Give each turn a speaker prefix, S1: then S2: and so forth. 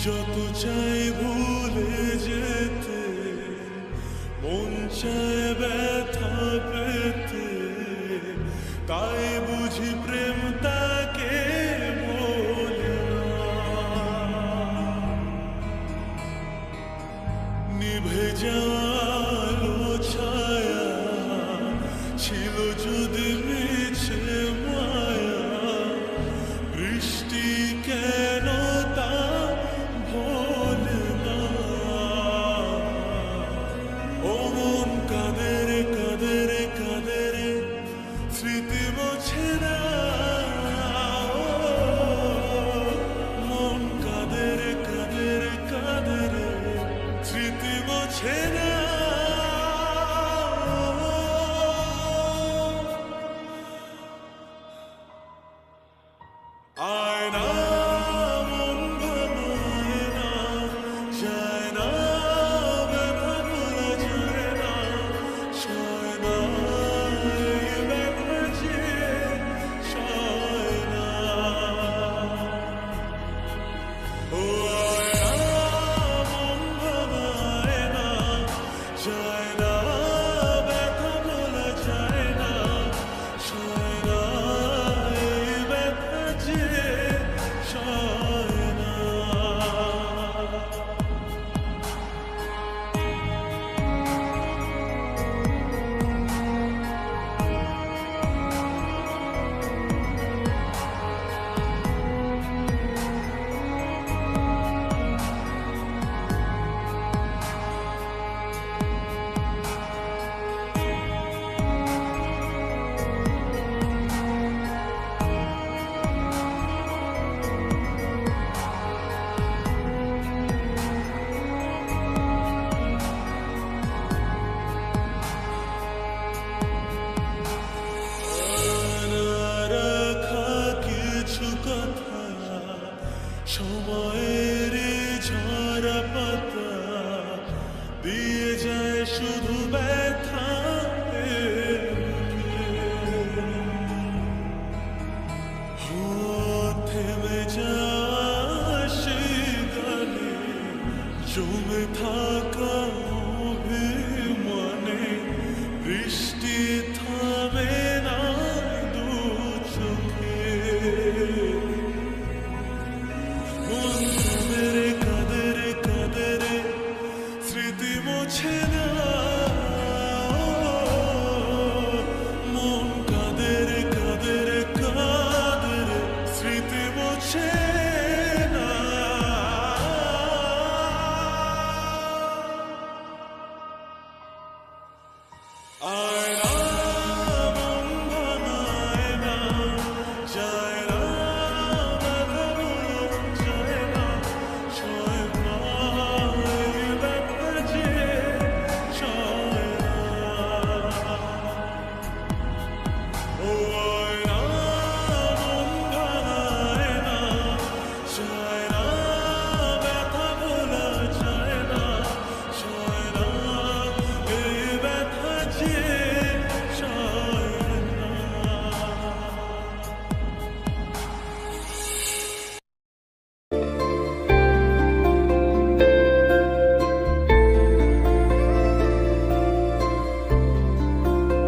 S1: যত চাই ভুলে যেতে, মন চায় ব্যথা পেতে, তাই বুঝি প্রেম তাকে বলে না। নিভে যাওয়ালো ছায়া ছিল যদি মিছে মায়া, বৃষ্টি কেন তা ভোলে না। ও মন কাঁদে রে কাঁদে রে কাঁদে রে, স্মৃতি মোছে না। মন কাঁদে রে কাঁদে রে কাঁদে রে, স্মৃতি মোছে না। আয়না মন ভাঙায় না, যায় না ব্যথা ভোলা যায় না, সয় না এই ব্যথা যে সয় না। ও আয়না মন ভাঙায় না, যায় না ব্যথা ভোলা যায় না, সয় না এই ব্যথা যে সয় না। সময়ের ঝরা পাতা দিয়ে যায় শুধু ব্যথা, থেমে যায় সেই গানে জমে থাকা অভিমানে, বৃষ্টি থামে